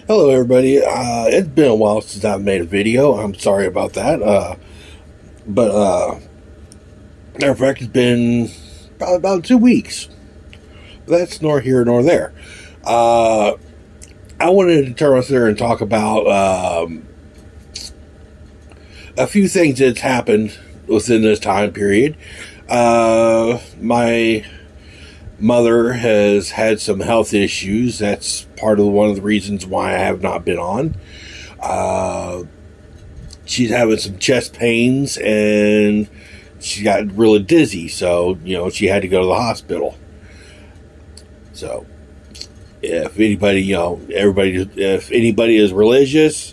Hello, everybody. It's been a while since I've made a video. I'm sorry about that. But matter of fact, it's been about 2 weeks. But that's nor here nor there. I wanted to turn us there and talk about a few things that's happened within this time period. My mother has had some health issues. That's part of one of the reasons why I have not been on. She's having some chest pains and she got really dizzy, so she had to go to the hospital. So if anybody, if anybody is religious,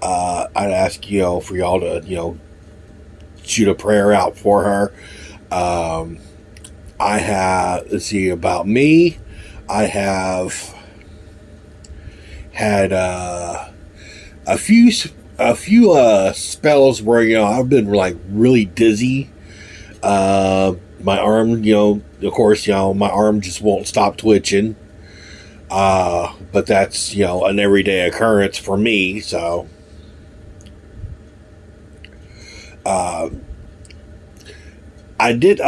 I'd ask for y'all to shoot a prayer out for her. I have, let's see, about me, I have had a few spells where I've been like really dizzy. My arm, of course, my arm just won't stop twitching. But that's an everyday occurrence for me. So I did.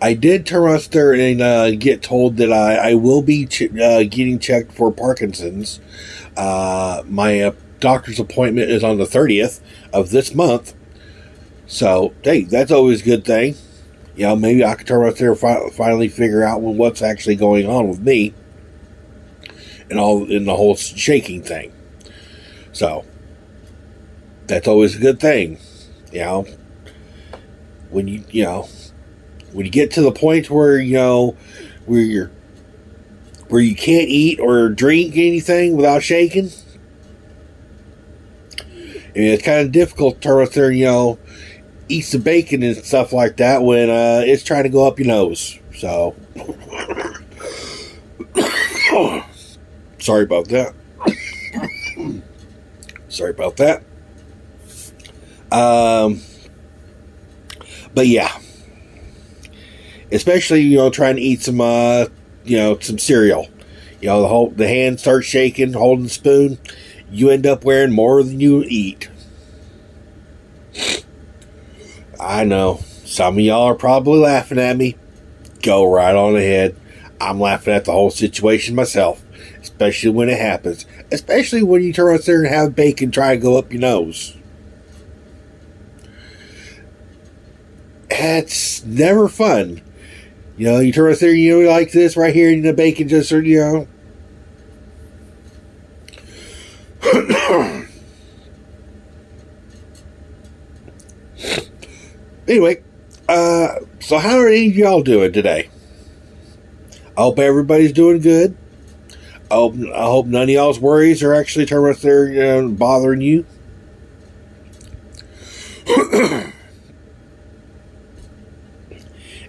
I did turn around there and get told that I will be getting checked for Parkinson's. My doctor's appointment is on the 30th of this month. So, hey, that's always a good thing. Maybe I could turn around there and finally figure out what's actually going on with me and in the whole shaking thing. So, that's always a good thing. When you get to the point where where you can't eat or drink anything without shaking, and it's kind of difficult to turn out there eat some bacon and stuff like that when it's trying to go up your nose. So sorry about that. Sorry about that. But yeah, especially trying to eat some some cereal. The hand starts shaking, holding the spoon. You end up wearing more than you eat. I know some of y'all are probably laughing at me. Go right on ahead. I'm laughing at the whole situation myself, especially when it happens. Especially when you turn out there and have bacon try to go up your nose. It's never fun. You turn out there, like this right here, and the bacon just, Anyway, so how are any of y'all doing today? I hope everybody's doing good. I hope none of y'all's worries are actually turning out there bothering you.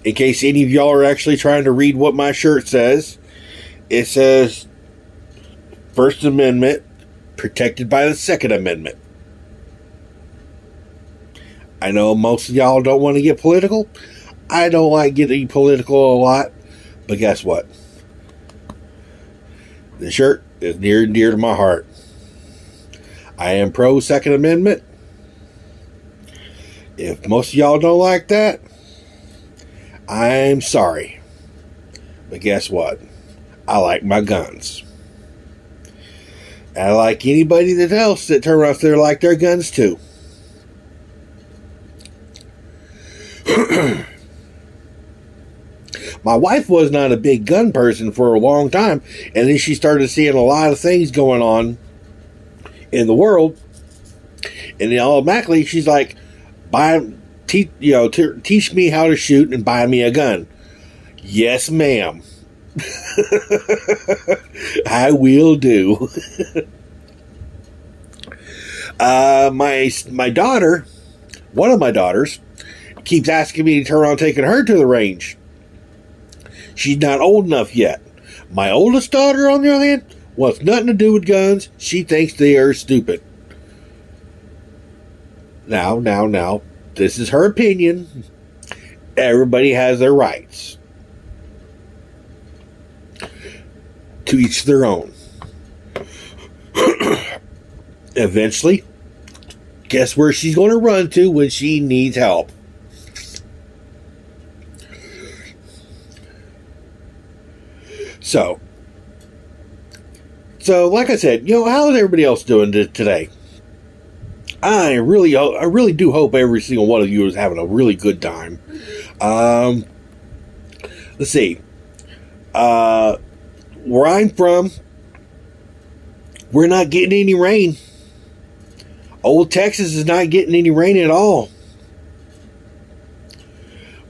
In case any of y'all are actually trying to read what my shirt says, it says First Amendment protected by the Second Amendment. I know most of y'all don't want to get political. I don't like getting political a lot, but guess what? The shirt is near and dear to my heart. I am pro Second Amendment. If most of y'all don't like that, I'm sorry. But guess what? I like my guns. And I like anybody else that turn around there like their guns too. My wife was not a big gun person for a long time, and then she started seeing a lot of things going on in the world, and then automatically she's like, teach me how to shoot and buy me a gun. Yes, ma'am. I will do. My daughter, one of my daughters, keeps asking me to turn around taking her to the range. She's not old enough yet. My oldest daughter, on the other hand, wants nothing to do with guns. She thinks they are stupid. Now, this is her opinion. Everybody has their rights. To each their own. Eventually, guess where she's going to run to when she needs help? So like I said, how's everybody else doing today? I really do hope every single one of you is having a really good time. Let's see. Where I'm from, we're not getting any rain. Old Texas is not getting any rain at all.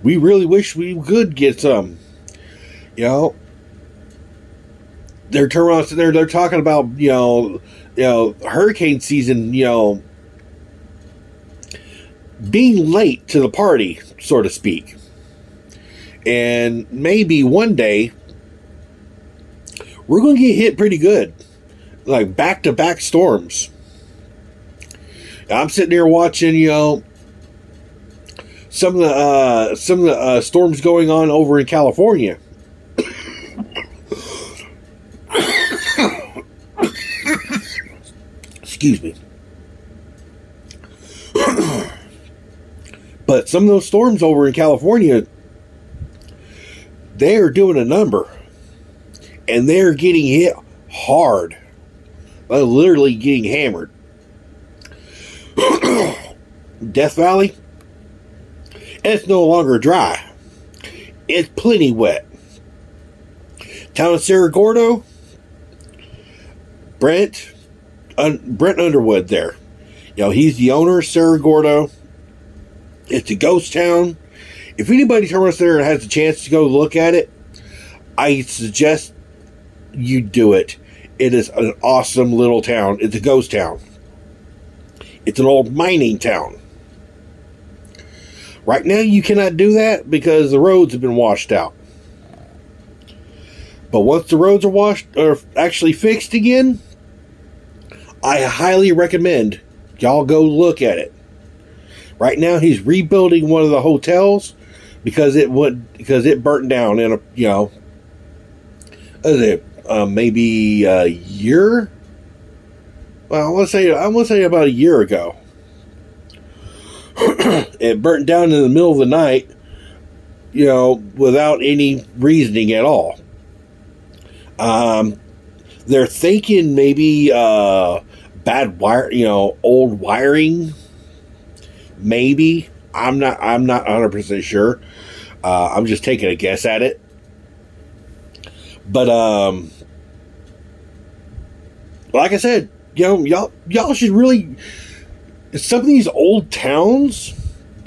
We really wish we could get some. They're turning around there. They're talking about hurricane season. Being late to the party, so to speak. And maybe one day we're going to get hit pretty good, like back-to-back storms. I'm sitting there watching, some of the storms going on over in California. Excuse me. But some of those storms over in California, they are doing a number. And they're getting hit hard. Literally getting hammered. Death Valley, it's no longer dry. It's plenty wet. Town of Cerro Gordo, Brent Underwood there. He's the owner of Cerro Gordo. It's a ghost town. If anybody turns there and has a chance to go look at it, I suggest you do it. It is an awesome little town. It's a ghost town. It's an old mining town. Right now you cannot do that because the roads have been washed out. But once the roads are actually fixed again, I highly recommend y'all go look at it. Right now he's rebuilding one of the hotels because it burnt down in maybe a year. Well, I want to say about a year ago. It burnt down in the middle of the night, without any reasoning at all. They're thinking maybe bad wire, old wiring. Maybe. I'm not 100% sure. I'm just taking a guess at it. But like I said, y'all should really, some of these old towns,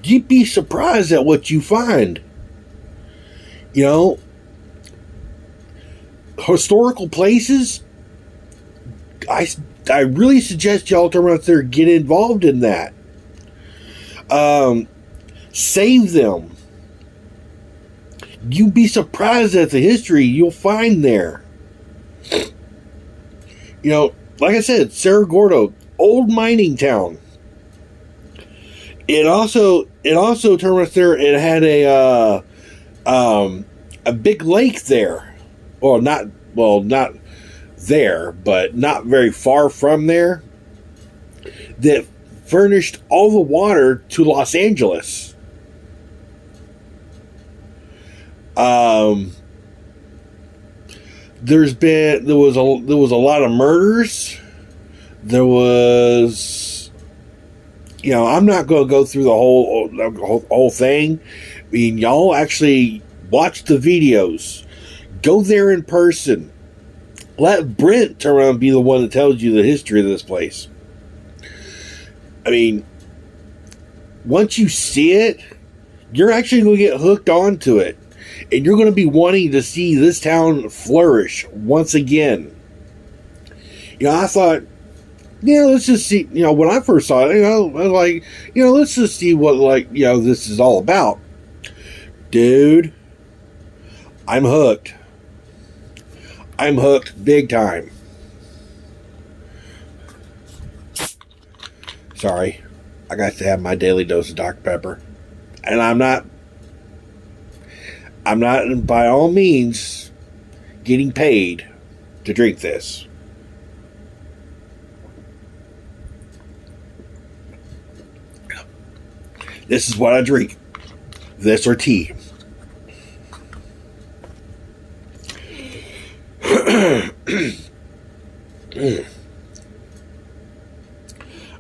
you'd be surprised at what you find. Historical places, I really suggest y'all turn out there and get involved in that. Save them. You'd be surprised at the history you'll find there. Like I said, Cerro Gordo, old mining town. It also turned out there. It had a big lake there. Not there, but not very far from there. That furnished all the water to Los Angeles. There was a lot of murders. There was, I'm not going to go through the whole thing. I mean, y'all actually watch the videos. Go there in person. Let Brent turn around and be the one that tells you the history of this place. I mean, once you see it, you're actually going to get hooked onto it. And you're going to be wanting to see this town flourish once again. I thought, let's just see, when I first saw it, I was like, let's just see what, this is all about. Dude, I'm hooked. I'm hooked big time. Sorry, I got to have my daily dose of Dr. Pepper. And I'm not by all means getting paid. to drink this. This is what I drink. This or tea. I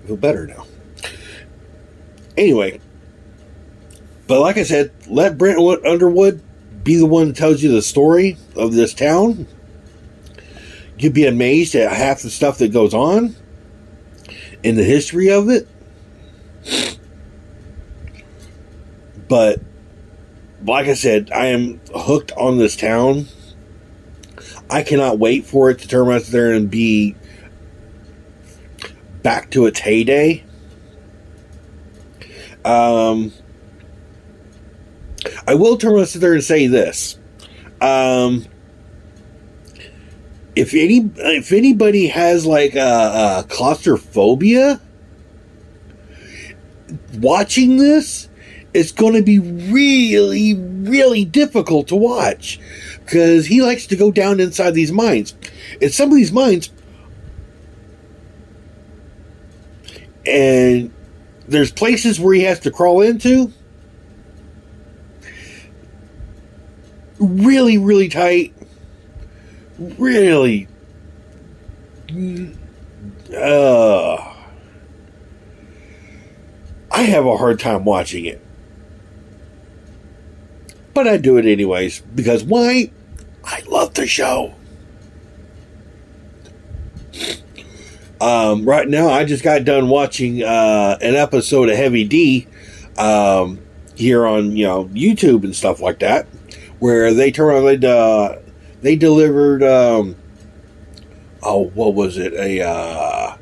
feel better now. Anyway, but like I said, let Brent Underwood be the one that tells you the story of this town. You'd be amazed at half the stuff that goes on in the history of it. But like I said, I am hooked on this town. I cannot wait for it to turn around there and be back to its heyday. I will turn around there and say this. If anybody has like a claustrophobia, watching this, it's going to be really, really difficult to watch because he likes to go down inside these mines. And some of these mines, and there's places where he has to crawl into. Really, really tight. Really. I have a hard time watching it. But I do it anyways. Because why? I love the show. Right now, I just got done watching an episode of Heavy D here on YouTube and stuff like that, where they they delivered what was it, a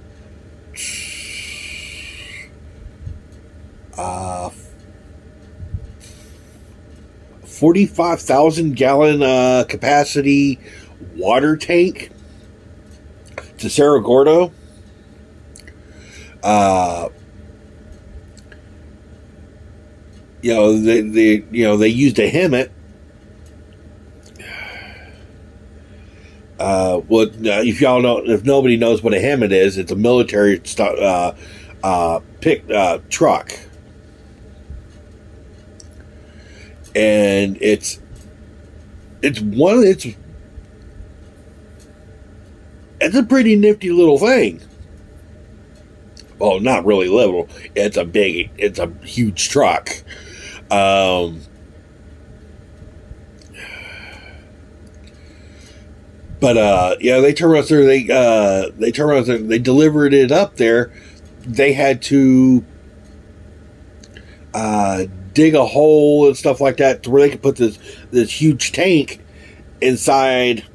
45,000 gallon capacity water tank to Cerro Gordo. They used a Hemet. If y'all know, if nobody knows what a Hemet is, it's a military truck, and it's a pretty nifty little thing. Well, not really little. It's a huge truck. But they turned around there. They turned around there. They delivered it up there. They had to dig a hole and stuff like that to where they could put this huge tank inside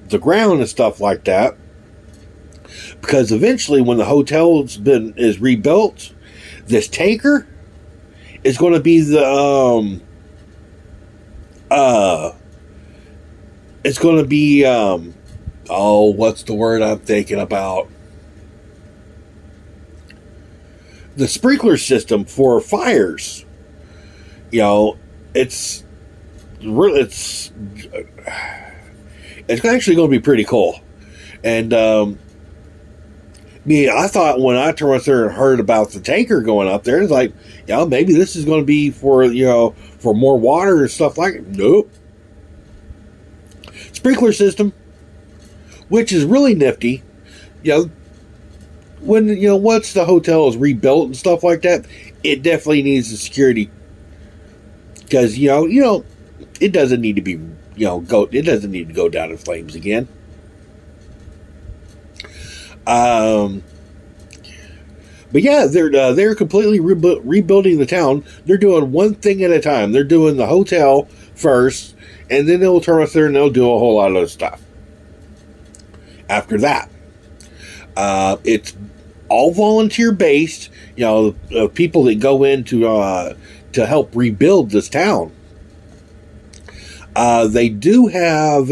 the ground and stuff like that. Because eventually, when the hotel is rebuilt, this tanker is going to be it's going to be what's the word I'm thinking about? The sprinkler system for fires. It's actually going to be pretty cool. And I thought when I turned around there and heard about the tanker going up there, it's like, maybe this is going to be for more water and stuff like it. Nope. Sprinkler system, which is really nifty. When once the hotel is rebuilt and stuff like that, it definitely needs the security, because it doesn't need to be it doesn't need to go down in flames again. But yeah, they're completely rebuilding the town. They're doing one thing at a time. They're doing the hotel first, and then they'll turn us there and they'll do a whole lot of other stuff after that. It's all volunteer based. People that go in to help rebuild this town. They do have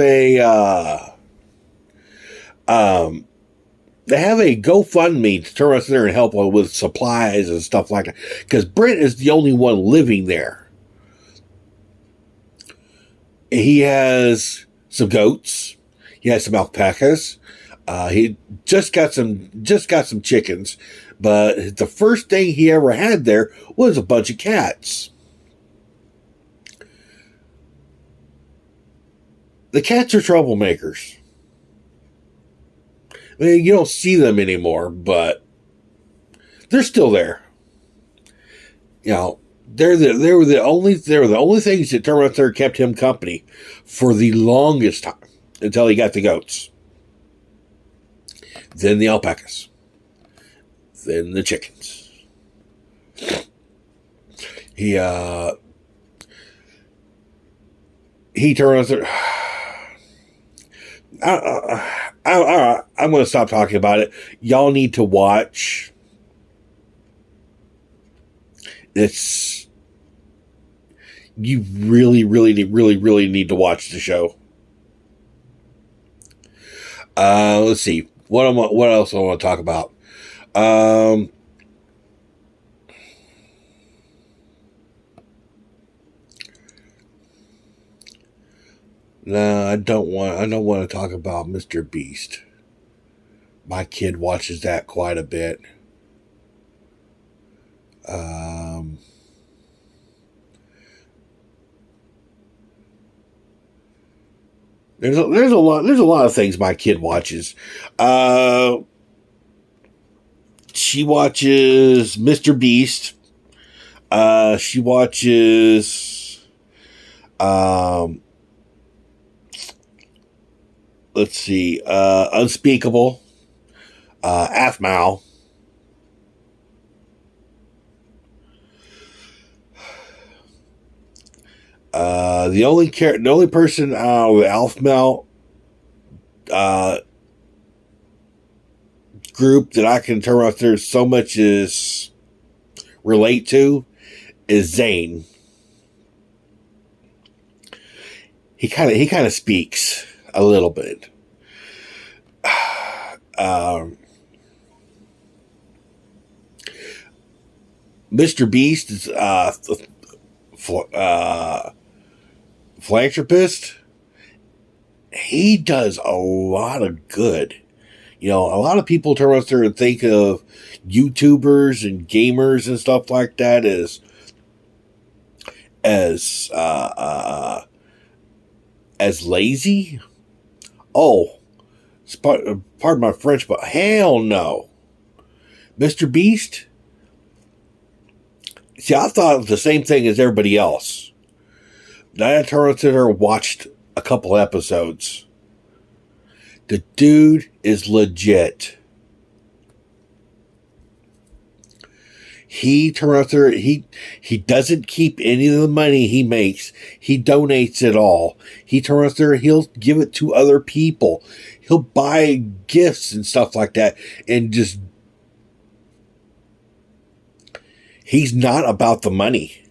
they have a GoFundMe to turn us there and help with supplies and stuff like that. Because Brent is the only one living there. He has some goats. He has some alpacas. He just got some chickens, but the first thing he ever had there was a bunch of cats. The cats are troublemakers. I mean, you don't see them anymore, but they're still there. You know, they were the only things that turned out there kept him company for the longest time until he got the goats, then the alpacas, then the chickens. He turned out there. I'm going to stop talking about it. Y'all need to watch. You really, really, really, really need to watch the show. Let's see. What else I want to talk about? No, I don't want to talk about Mr. Beast. My kid watches that quite a bit. There's a lot of things my kid watches. She watches Mr. Beast. She watches let's see, Unspeakable, Athmal. The only person out of the Athmal group that I can turn out there so much as relate to is Zane. He kind of speaks a little bit. Mr. Beast is philanthropist. He does a lot of good. You know, a lot of people turn around there and think of YouTubers and gamers and stuff like that as lazy. Oh, pardon my French, but hell no. Mr. Beast. See, I thought it was the same thing as everybody else. Then I turned to her and watched a couple episodes. The dude is legit. He turns out there, he doesn't keep any of the money he makes. He donates it all. He turns out there, he'll give it to other people. He'll buy gifts and stuff like that. And just, he's not about the money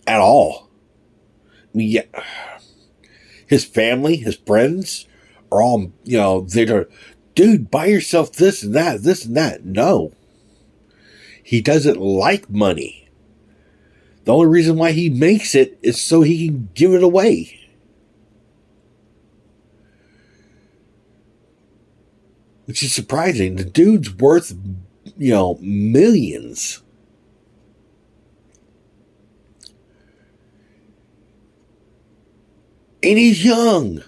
at all. I mean, yeah, his family, his friends are all, you know, they're, dude, buy yourself this and that, this and that. No. He doesn't like money. The only reason why he makes it is so he can give it away. Which is surprising. The dude's worth, you know, millions. And he's young.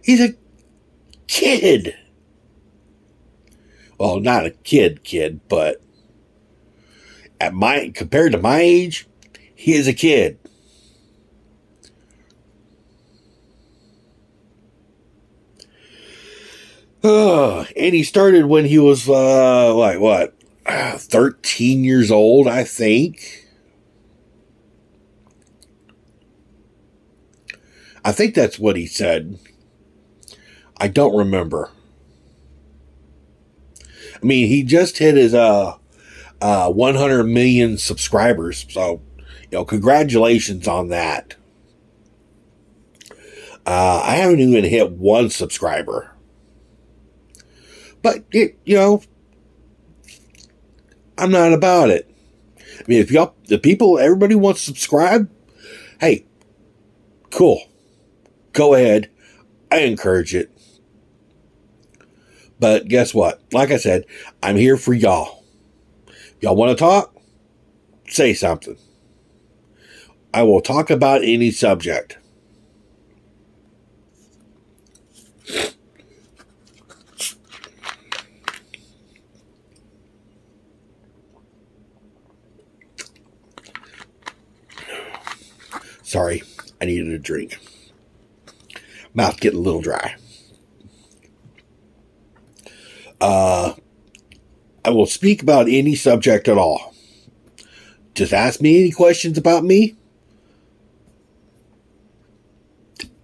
He's a kid. Well, not a kid, but compared to my age, he is a kid. And he started when he was 13 years old, I think. I think that's what he said. I don't remember. I mean, he just hit his 100 million subscribers. So, you know, congratulations on that. I haven't even hit 1 subscriber. But, you know, I'm not about it. I mean, if everybody wants to subscribe, hey, cool. Go ahead. I encourage it. But guess what? Like I said, I'm here for y'all. Y'all want to talk? Say something. I will talk about any subject. Sorry, I needed a drink. Mouth getting a little dry. I will speak about any subject at all. Just ask me any questions about me.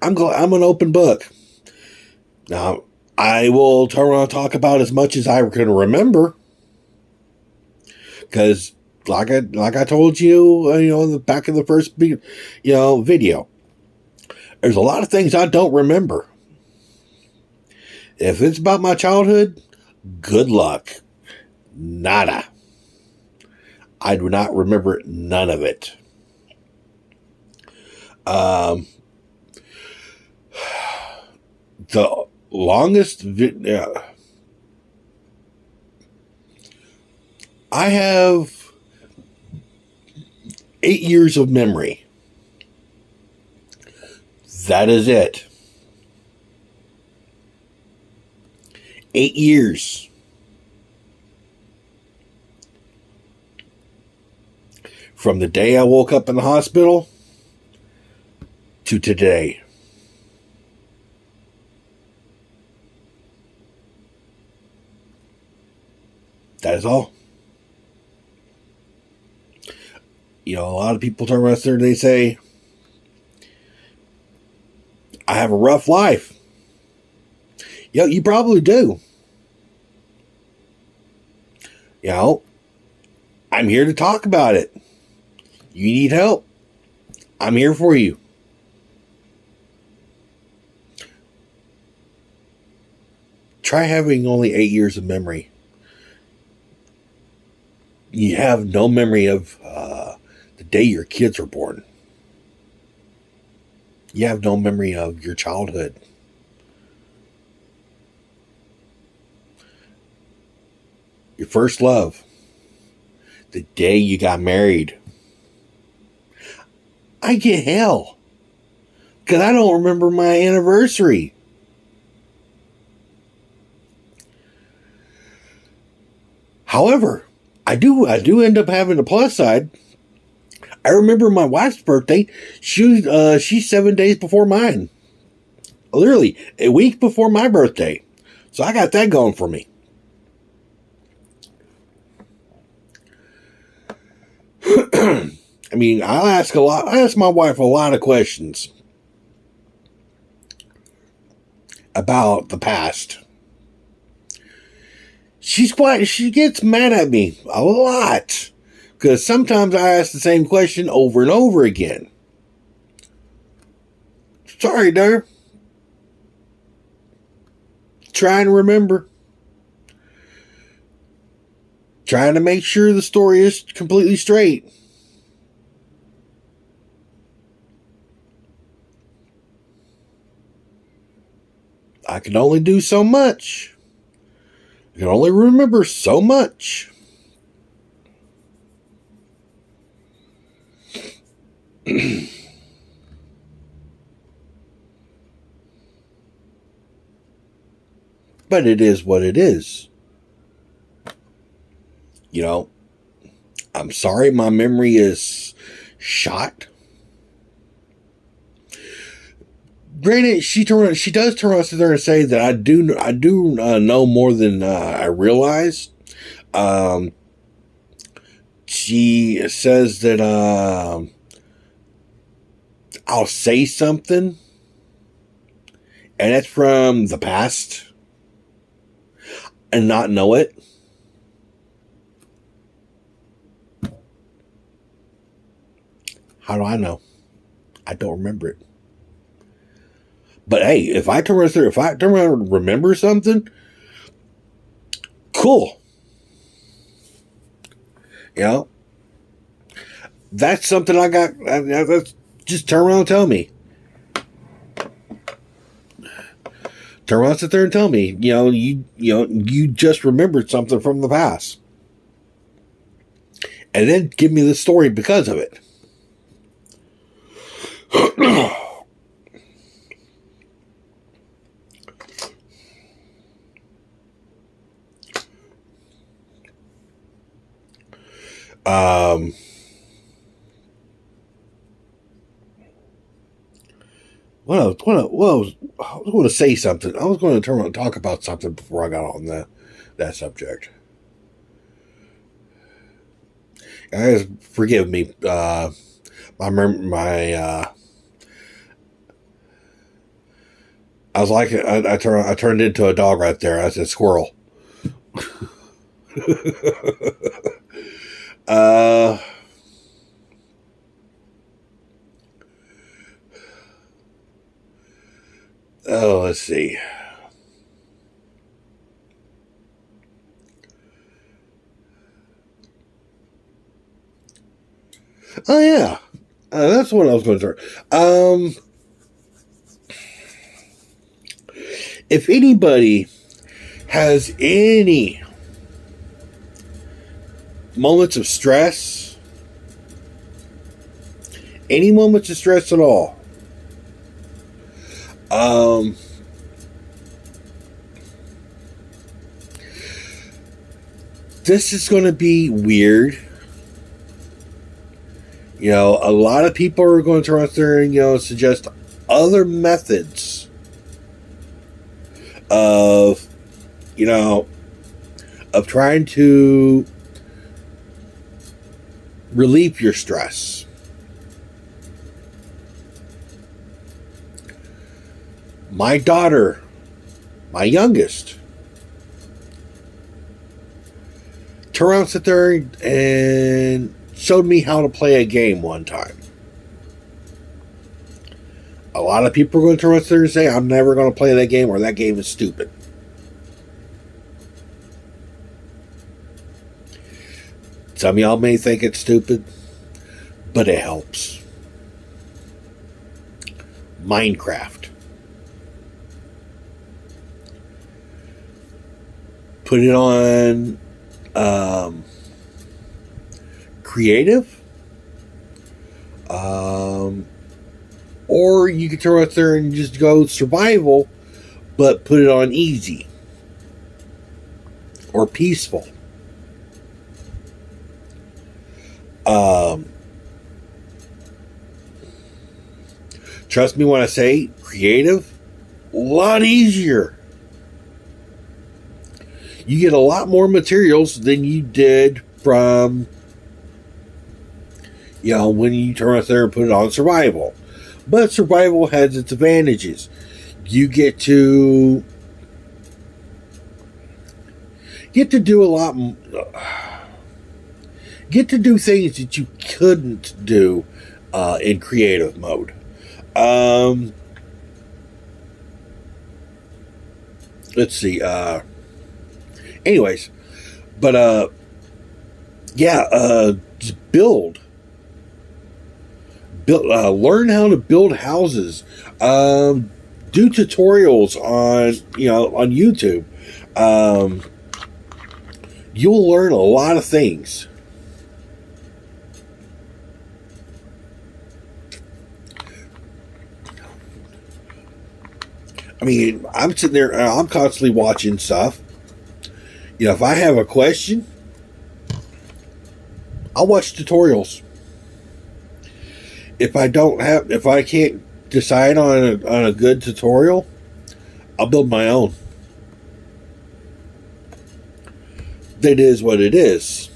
I'm an open book. Now, I will turn around and talk about as much as I can remember. Because, like I told you, in the back of the first, video, there's a lot of things I don't remember. If it's about my childhood, good luck. Nada. I do not remember none of it. The longest I have 8 years of memory. That is it. 8 years. From the day I woke up in the hospital to today. That is all. A lot of people turn around there and they say, I have a rough life. You probably do. I'm here to talk about it. You need help, I'm here for you. Try having only 8 years of memory. You have no memory of the day your kids were born. You have no memory of your childhood. Your first love. The day you got married. I get hell. Because I don't remember my anniversary. However, I do end up having a plus side. I remember my wife's birthday. She's 7 days before mine. Literally, a week before my birthday. So I got that going for me. I ask my wife a lot of questions about the past. She gets mad at me a lot. Because sometimes I ask the same question over and over again. Sorry, dear. Trying to remember. Trying to make sure the story is completely straight. I can only do so much. I can only remember so much. But it is what it is. I'm sorry my memory is shot. Granted, she does turn around there and say that I do know more than I realize. She says that I'll say something, and that's from the past, and not know it. How do I know? I don't remember it. But hey, if I turn around and remember something, cool. That's something I got. That's just turn around and tell me. Turn turn around, sit there, and tell me, you just remembered something from the past, and then give me the story because of it. I was going to say something. I was going to turn around and talk about something before I got on that subject. Guys, forgive me. I was like, I turned into a dog right there. I said squirrel. Let's see. Oh yeah, that's what I was going to start. If anybody has any moments of stress, any moments of stress at all, this is going to be weird. A lot of people are going to turn out there and, suggest other methods of, of trying to relieve your stress. My daughter, my youngest, turned around, sit there, and showed me how to play a game one time. A lot of people are going to turn around there and say, I'm never going to play that game, or that game is stupid. Some of y'all may think it's stupid, but it helps. Minecraft. Put it on creative, or you can turn out there and just go survival, but put it on easy or peaceful. Trust me when I say creative, a lot easier. You get a lot more materials than you did from, when you turn out there and put it on survival. But survival has its advantages. You get to do a lot, get to do things that you couldn't do in creative mode. Let's see. Anyways, but just build. Learn how to build houses. Do tutorials on YouTube. You'll learn a lot of things. I mean, I'm sitting there, I'm constantly watching stuff. If I have a question, I'll watch tutorials. If I can't decide on a good tutorial, I'll build my own. That is what it is.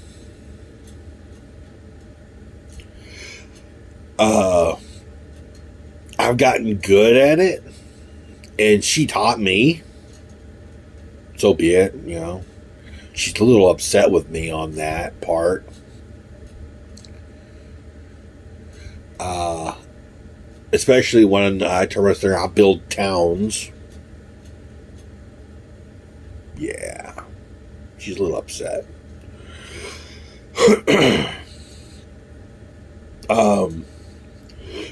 I've gotten good at it, and she taught me. So be it, She's a little upset with me on that part. Especially when I turn around there, I'll build towns. Yeah. She's a little upset.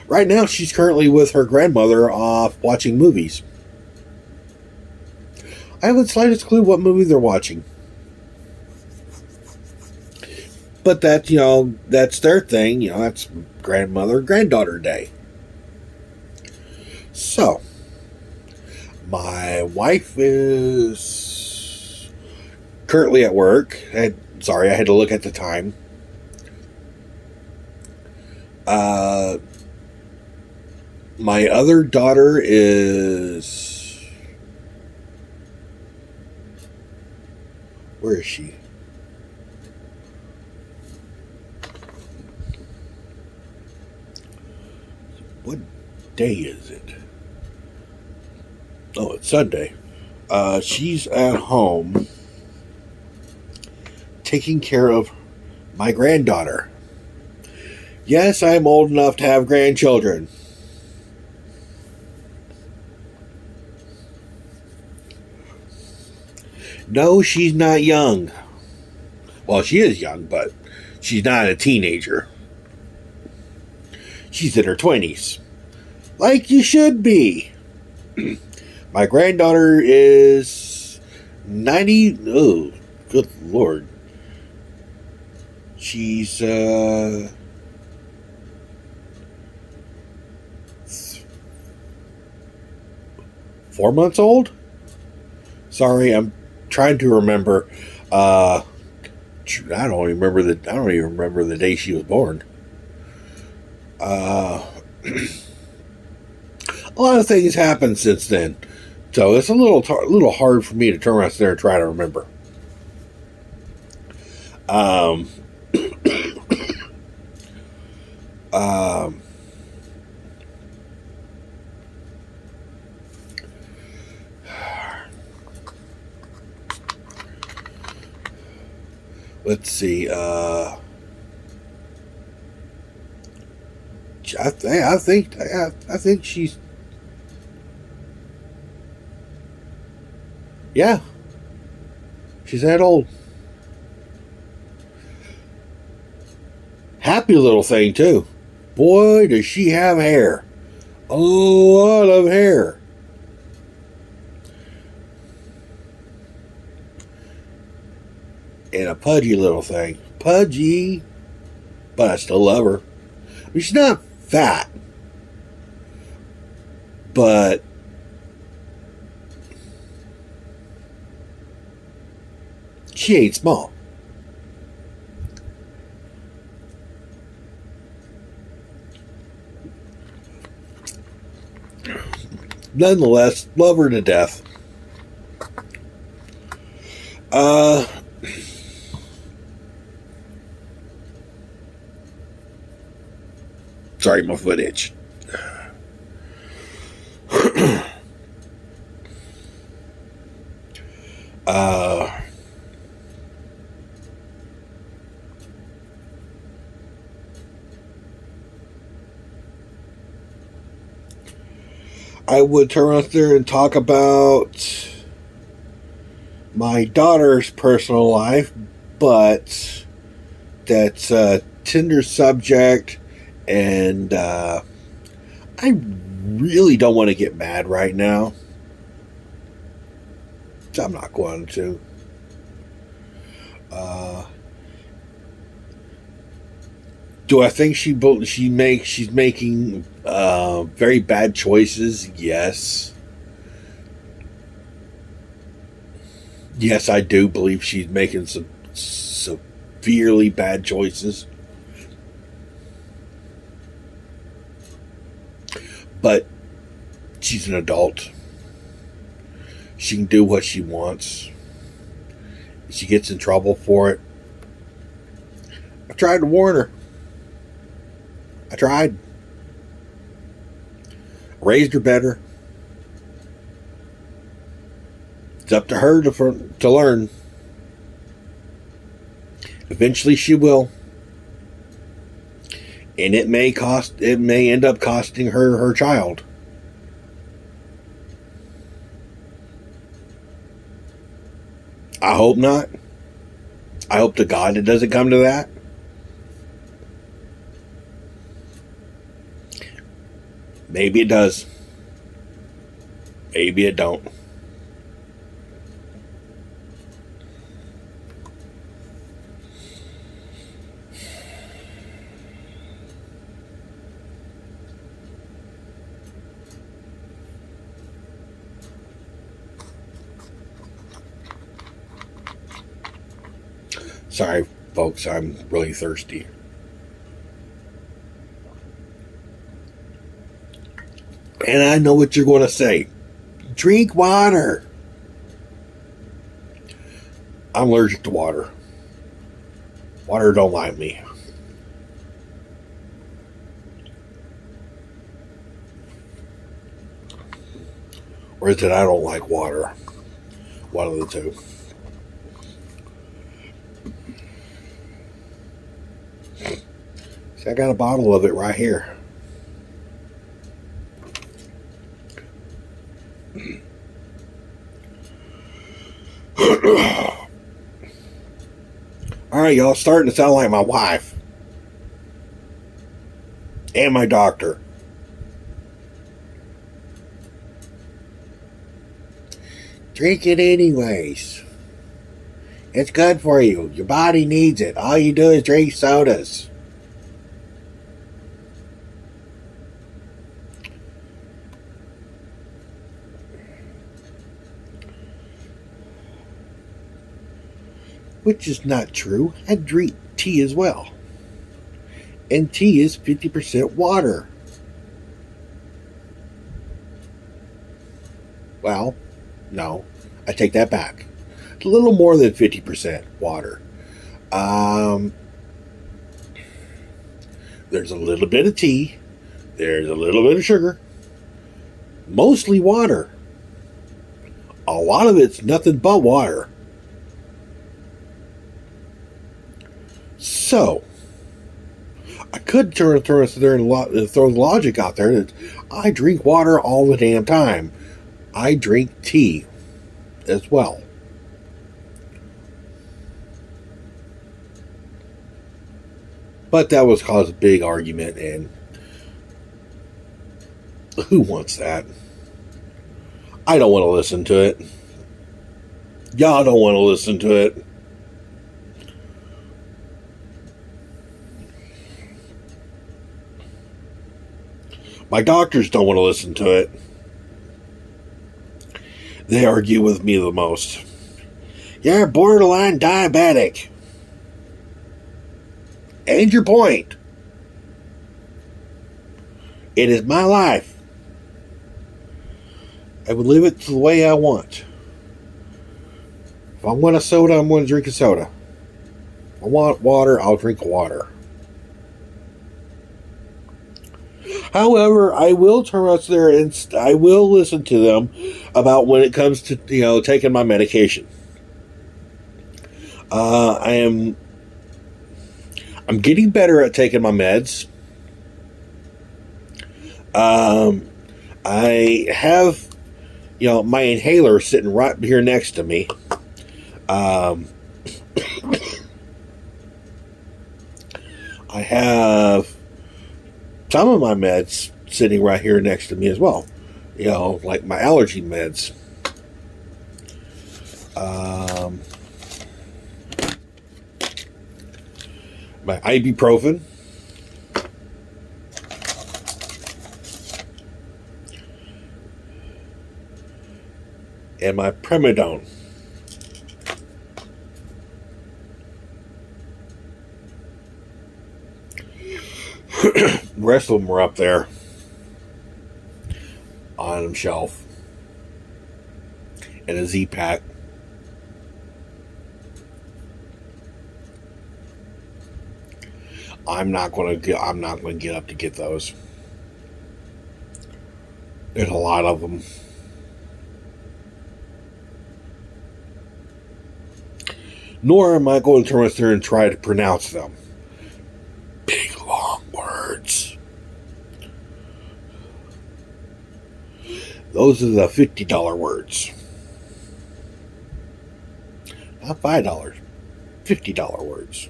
Right now, she's currently with her grandmother off watching movies. I haven't the slightest clue what movie they're watching. But that, that's their thing. That's grandmother, granddaughter day. So, my wife is currently at work. I had to look at the time. My other daughter is... Where is she? What day is it? Oh, it's Sunday. She's at home taking care of my granddaughter. Yes, I'm old enough to have grandchildren. No, she's not young. Well, she is young, but she's not a teenager. She's in her 20s. Like you should be. My granddaughter is 90. Oh, good Lord. She's 4 months old? Sorry, I'm trying to remember. I don't even remember the day she was born. A lot of things happened since then, so it's a little hard for me to turn around there and try to remember. Let's see. I think she's... Yeah. She's that old. Happy little thing, too. Boy, does she have hair. A lot of hair. And a pudgy little thing. Pudgy. But I still love her. I mean, she's not fat. But she ain't small. Nonetheless, love her to death. Sorry, my foot itched. I would turn out there and talk about my daughter's personal life, but that's a tender subject, and I really don't want to get mad right now. So I'm not going to. Do I think she's making very bad choices? Yes. Yes, I do believe she's making some severely bad choices. But she's an adult. She can do what she wants. If she gets in trouble for it, I tried to warn her. I tried. Raised her better. It's up to her to learn. Eventually she will. And it may end up costing her child. I hope not. I hope to God it doesn't come to that. Maybe it does. Maybe it don't. Sorry, folks, I'm really thirsty. And I know what you're going to say. Drink water. I'm allergic to water. Water don't like me. Or is it I don't like water? One of the two. See, I got a bottle of it right here. Alright, y'all, starting to sound like my wife. And my doctor. Drink it anyways. It's good for you. Your body needs it. All you do is drink sodas. Which is not true. I drink tea as well. And tea is 50% water. Well, no, I take that back. It's a little more than 50% water. There's a little bit of tea. There's a little bit of sugar. Mostly water. A lot of it's nothing but water. So, I could throw the logic out there that I drink water all the damn time. I drink tea as well. But that was caused a big argument, and who wants that? I don't want to listen to it. Y'all don't want to listen to it. My doctors don't want to listen to it. They argue with me the most. You're borderline diabetic. And your point. It is my life. I would live it the way I want. If I want a soda, I'm going to drink a soda. If I want water, I'll drink water. However, I will turn us there and I will listen to them about when it comes to, taking my medication. I'm getting better at taking my meds. I have, my inhaler sitting right here next to me. I have some of my meds sitting right here next to me as well. Like my allergy meds. My ibuprofen. And my Primidone. The rest of them were up there on the shelf. And a Z-Pack. I'm not going to get up to get those. There's a lot of them. Nor am I going to turn there and try to pronounce them. Big long words. Those are the $50 words. Not $5. $50 words.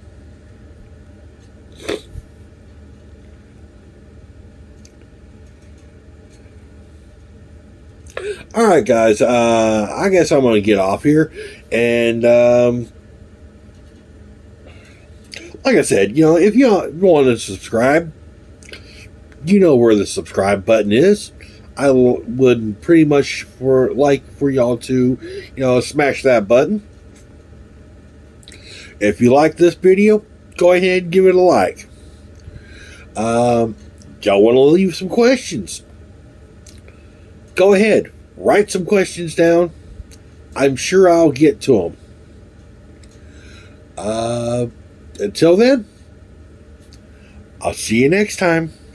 All right, guys. I guess I'm going to get off here. And like I said, if you want to subscribe, you know where the subscribe button is. I would pretty much for y'all to, smash that button. If you like this video, go ahead and give it a like. Y'all want to leave some questions? Go ahead. Write some questions down. I'm sure I'll get to them. Until then, I'll see you next time.